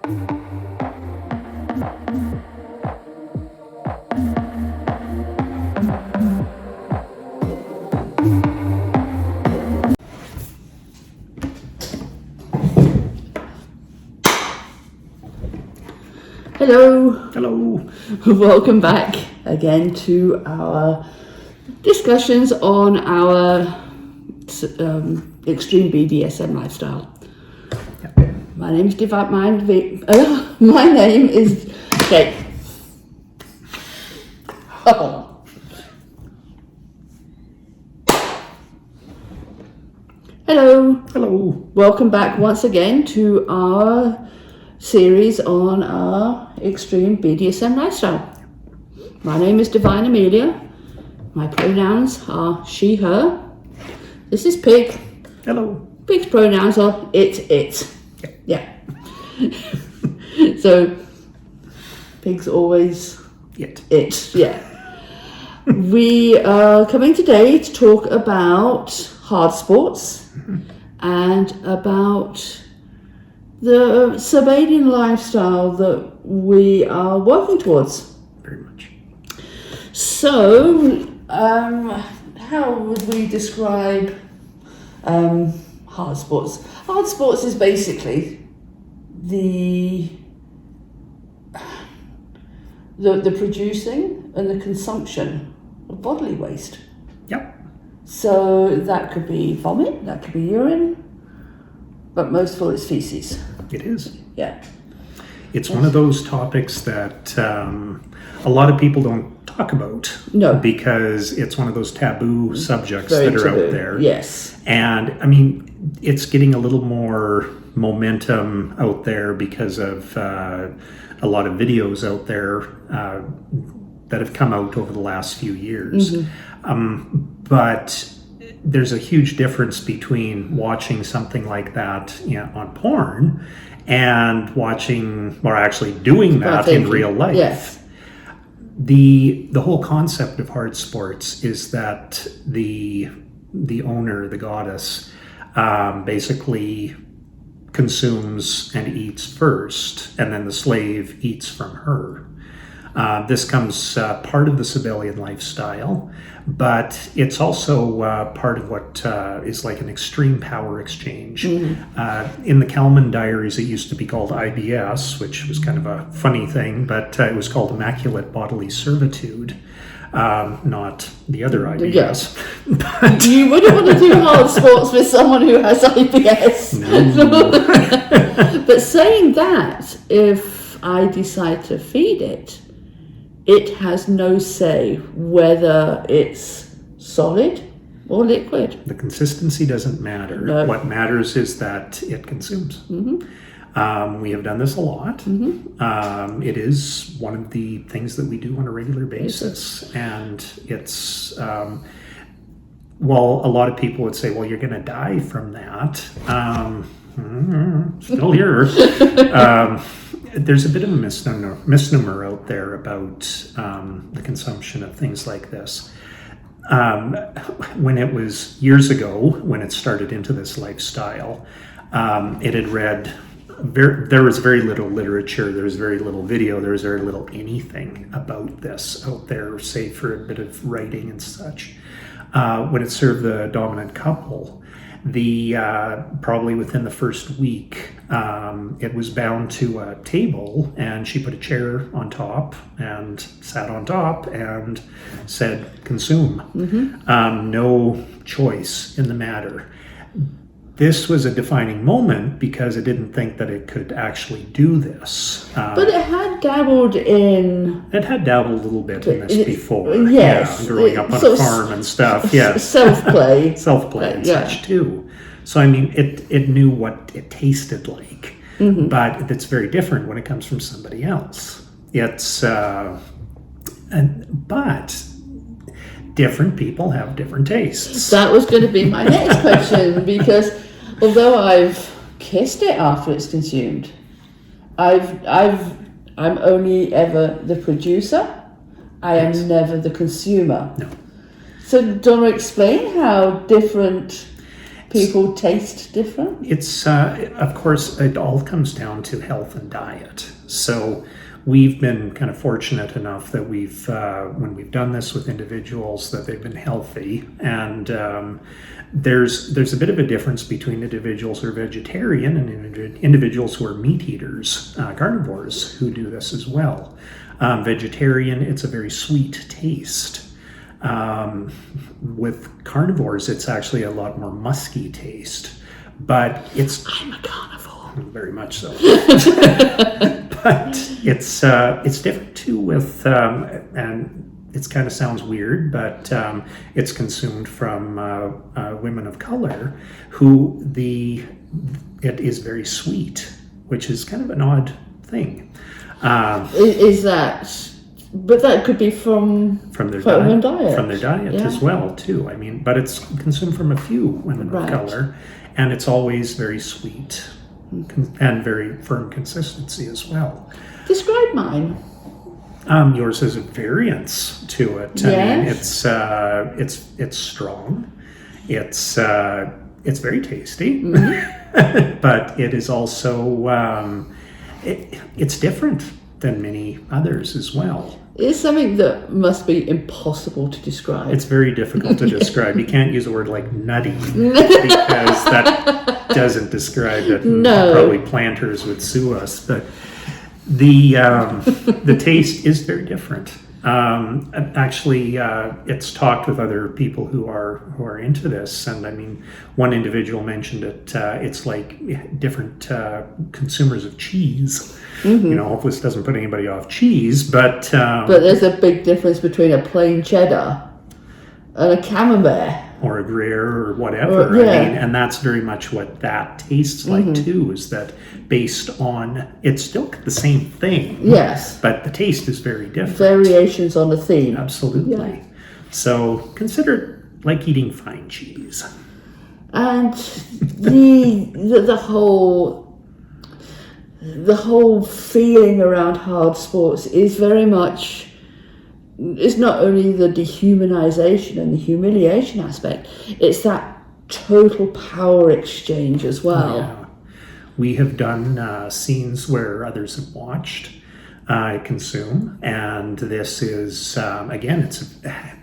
Hello. Hello. Welcome back again to our discussions on our extreme BDSM lifestyle. Yep. My name is my name is Kate. Oh. Hello. Hello. Welcome back once again to our series on our extreme BDSM lifestyle. My name is Divine Amelia. My pronouns are she, her. This is Pig. Hello. Pig's pronouns are it. Yeah. So Pig's always It. yeah. We are coming today to talk about hard sports and about the Cybelian lifestyle that we are working towards. Very much. So, how would we describe hard sports? Hard sports is basically the producing and the consumption of bodily waste. Yep. So that could be vomit, that could be urine, but most of all it's feces. It is. Yeah. It's one of those topics that a lot of people don't talk about. No. Because it's one of those taboo subjects Very that are taboo. out there. Yes. And I mean, it's getting a little more momentum out there because of a lot of videos out there that have come out over the last few years. But there's a huge difference between watching something like that on porn and watching or actually doing that in real life. Yes. The whole concept of hard sports is that the owner, the goddess, basically consumes and eats first, and then the slave eats from her. This comes part of the Cybelian lifestyle, but it's also part of what is like an extreme power exchange. In the Kalman Diaries, it used to be called IBS, which was kind of a funny thing, but it was called Immaculate Bodily Servitude, not the other IBS. Yes. But You wouldn't want to do hard sports with someone who has IBS. no. But saying that, if I decide to feed it, it has no say whether it's solid or liquid. The consistency doesn't matter. No. What matters is that it consumes. We have done this a lot. It is one of the things that we do on a regular basis. And it's, well, a lot of people would say, well, you're going to die from that. Still here. There's a bit of a misnomer out there about the consumption of things like this. When it was years ago, when it started into this lifestyle, it had read, there was very little literature, there was very little video, there was very little anything about this out there, save for a bit of writing and such. When it served the dominant couple, probably within the first week, it was bound to a table, and she put a chair on top and sat on top and said, consume. No choice in the matter. This was a defining moment because it didn't think that it could actually do this. But it had dabbled in... It had dabbled a little bit in this before. Yes. Yeah, growing up on a farm and stuff. Yes. Self-play. Self-play and such too. So, I mean, it knew what it tasted like. But it's very different when it comes from somebody else. It's... but different people have different tastes. That was going to be my next question, because although I've kissed it after it's consumed, I'm only ever the producer. I am never the consumer. No. So do you want to explain how different people taste different? It's, of course, it all comes down to health and diet. So we've been kind of fortunate enough that when we've done this with individuals, that they've been healthy. And there's a bit of a difference between individuals who are vegetarian and individuals who are meat eaters, carnivores, who do this as well. Vegetarian, it's a very sweet taste. With carnivores, it's actually a lot more musky taste. But I'm a carnivore. very much so. But it's different too with and it kind of sounds weird, but it's consumed from women of color who it is very sweet, which is kind of an odd thing. Is that? But that could be from their diet. From their diet as well too. I mean, but it's consumed from a few women of color, and it's always very sweet and very firm consistency as well. Describe mine. Yours has a variance to it. Yes. I mean, it's strong. It's very tasty, but it is also it's different than many others as well. It's something that must be impossible to describe. It's very difficult to describe. You can't use a word like nutty because that doesn't describe it. No. Probably planters would sue us, but the taste is very different. Actually, it's talked with other people who are into this, and I mean, one individual mentioned it. It's like different consumers of cheese. You know, hopefully this doesn't put anybody off cheese, but there's a big difference between a plain cheddar and a camembert. Or a Gruyere or whatever. I mean, and that's very much what that tastes like too, is that based on, it's still the same thing. Yes. But the taste is very different. Variations on the theme. Absolutely. Yeah. So consider it like eating fine cheese. And the whole feeling around hard sports is very much, it's not only the dehumanization and the humiliation aspect, it's that total power exchange as well. Yeah. We have done scenes where others have watched, consume, and this is, again, it's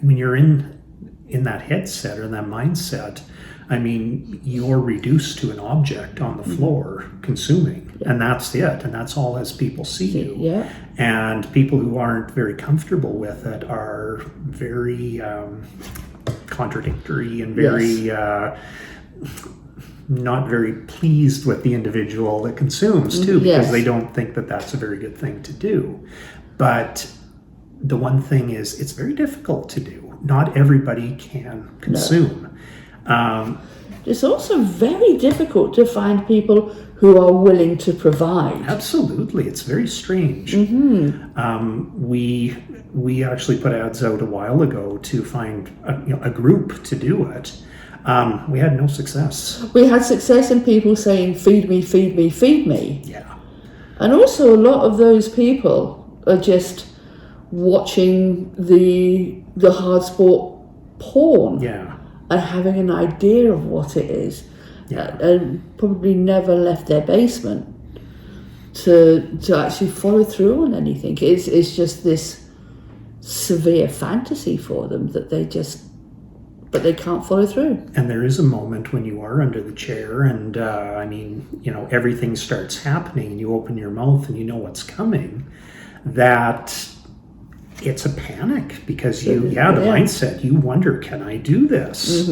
when you're in that headset or in that mindset, I mean, you're reduced to an object on the floor consuming, and that's it, and that's all as people see you. Yeah. And people who aren't very comfortable with it are very contradictory and very not very pleased with the individual that consumes too, because they don't think that that's a very good thing to do. But the one thing is, it's very difficult to do. Not everybody can consume. It's also very difficult to find people who are willing to provide. Absolutely, it's very strange. We actually put ads out a while ago to find a group to do it. We had no success. We had success in people saying, feed me, feed me, feed me. Yeah. And also a lot of those people are just watching the hard sport porn. Yeah. And having an idea of what it is, and probably never left their basement to actually follow through on anything. It's just this severe fantasy for them that but they can't follow through. And there is a moment when you are under the chair and, I mean, everything starts happening and you open your mouth and you know what's coming, that it's a panic because the mindset, you wonder, can I do this?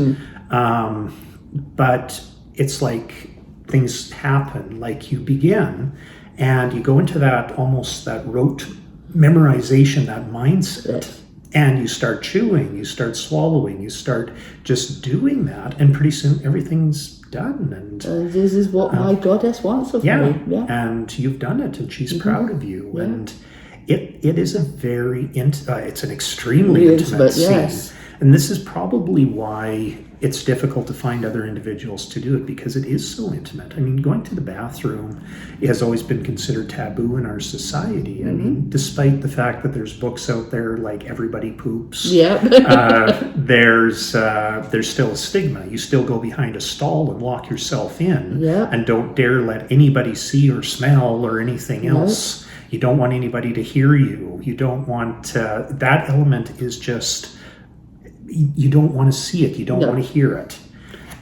But it's like things happen, like you begin and you go into that rote memorization, that mindset, and you start chewing, you start swallowing, you start just doing that, and pretty soon everything's done. And this is what my goddess wants of me. Yeah, and you've done it, and she's proud of you. Yeah. And it is a very it's an extremely intimate scene. And this is probably why it's difficult to find other individuals to do it, because it is so intimate. I mean, going to the bathroom has always been considered taboo in our society. I mean, despite the fact that there's books out there like Everybody Poops, there's still a stigma. You still go behind a stall and lock yourself in and don't dare let anybody see or smell or anything else. You don't want anybody to hear you. You don't want, that element is just, you don't want to see it. You don't want to hear it.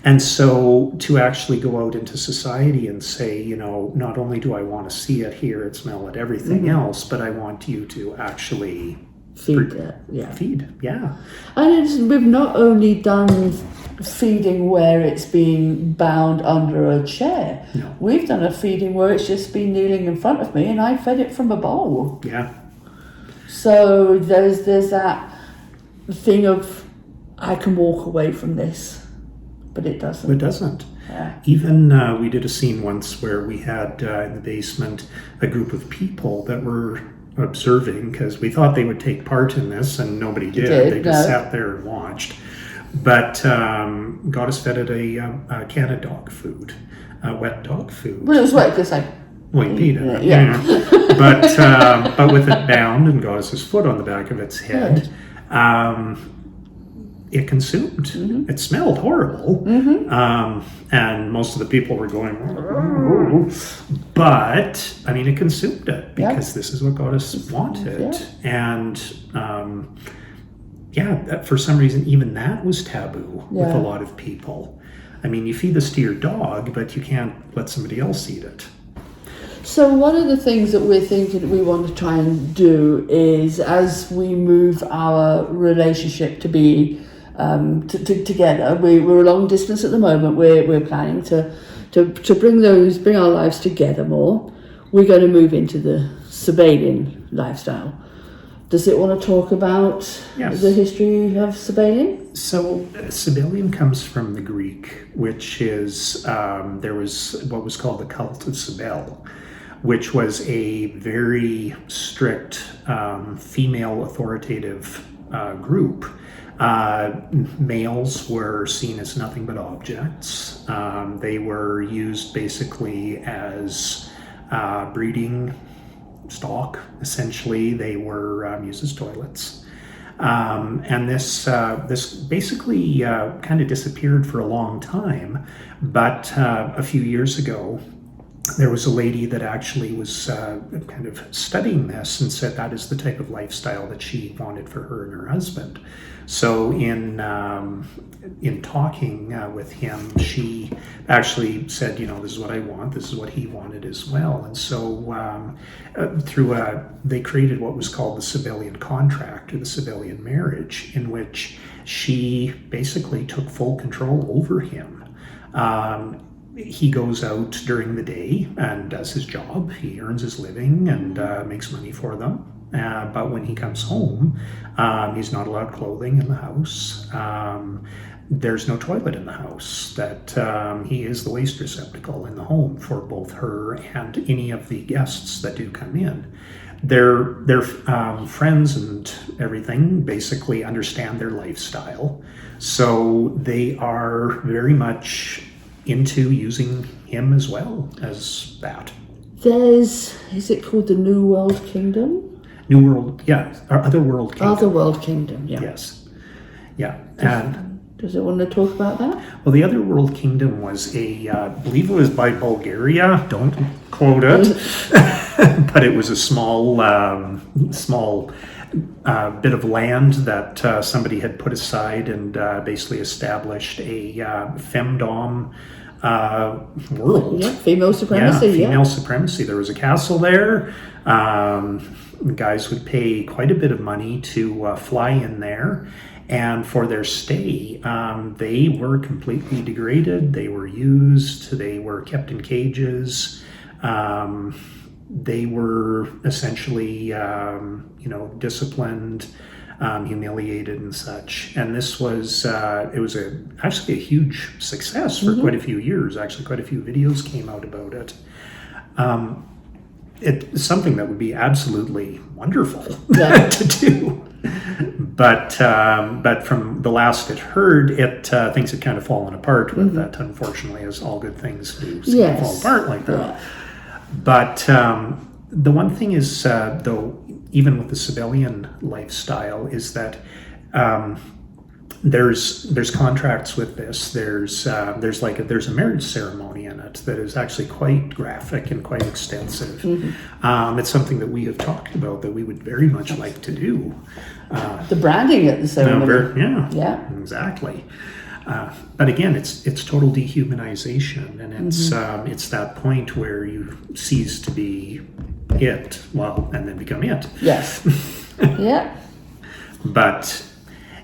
And so to actually go out into society and say, you know, not only do I want to see it, hear it, smell it, everything else, but I want you to actually feed it. Feed. And we've not only done feeding where it's being bound under a chair. No. We've done a feeding where it's just been kneeling in front of me and I fed it from a bowl. Yeah. So there's that thing of, I can walk away from this, but it doesn't. It doesn't. Yeah. Even we did a scene once where we had in the basement a group of people that were observing, because we thought they would take part in this, and nobody did. They just sat there and watched. But got us fed at a can of dog food, wet dog food. Well, it was wet because Well, he peed in it. But with it bound, and got us his foot on the back of its head. It consumed. It smelled horrible. And most of the people were going, but I mean, it consumed it because this is what Goddess wanted. And for some reason, even that was taboo with a lot of people. I mean, you feed this to your dog, but you can't let somebody else eat it. So one of the things that we're thinking we want to try and do is, as we move our relationship to be together, we're a long distance at the moment. We're planning to bring our lives together more. We're going to move into the Cybelian lifestyle. Does it want to talk about the history of Cybelian? So Cybelian comes from the Greek, which is there was what was called the cult of Cybele, which was a very strict female authoritative group. Males were seen as nothing but objects. They were used basically as breeding stock. Essentially, they were used as toilets. And this basically kind of disappeared for a long time. But a few years ago, there was a lady that actually was kind of studying this and said that is the type of lifestyle that she wanted for her and her husband. So in talking with him, she actually said, you know, this is what I want, this is what he wanted as well. And so they created what was called the Cybelian contract, or the Cybelian marriage, in which she basically took full control over him. He goes out during the day and does his job. He earns his living and makes money for them. But when he comes home, he's not allowed clothing in the house. There's no toilet in the house. That he is the waste receptacle in the home for both her and any of the guests that do come in. Their friends and everything basically understand their lifestyle, so they are very much into using him as well as that. Is it called the New World Kingdom? New World, or Otherworld Kingdom. Otherworld Kingdom, Yes. Yeah. Does it want to talk about that? Well, the Otherworld Kingdom was I believe it was by Bulgaria, don't quote it, but it was a small bit of land that somebody had put aside and basically established a femdom world. Yeah, female supremacy. Female supremacy. There was a castle there. Guys would pay quite a bit of money to fly in there, and for their stay, they were completely degraded. They were used. They were kept in cages. They were essentially, disciplined, humiliated, and such. And this was actually a huge success for quite a few years. Actually, quite a few videos came out about it. It's something that would be absolutely wonderful to do. But from the last it heard, things had kind of fallen apart with that, unfortunately, as all good things do seem to fall apart like that. Yeah. But the one thing is, though, even with the Cybelian lifestyle, is that there's contracts with this. There's a marriage ceremony in it that is actually quite graphic and quite extensive. It's something that we have talked about that we would very much like to do. The branding at the ceremony. Yeah, exactly. But again, it's total dehumanization, and it's that point where you cease to be it, and then become it. Yes. Yeah. But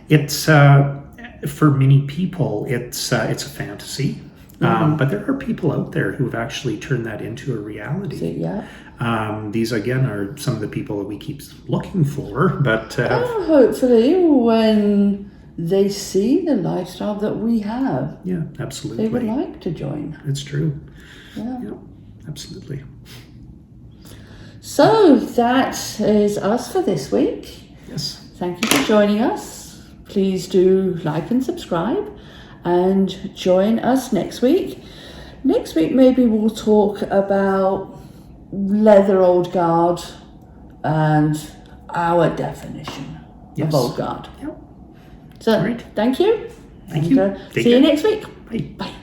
it's for many people, it's a fantasy. But there are people out there who have actually turned that into a reality. These again are some of the people that we keep looking for. But hopefully, when they see the lifestyle that we have, absolutely, they would like to join. It's true. Yeah, absolutely. So that is us for this week. Yes. Thank you for joining us. Please do like and subscribe and join us next week. Next week, maybe we'll talk about leather old guard and our definition of old guard. Yep. So, Great. thank you. Thank you. See you next week. Bye. Bye.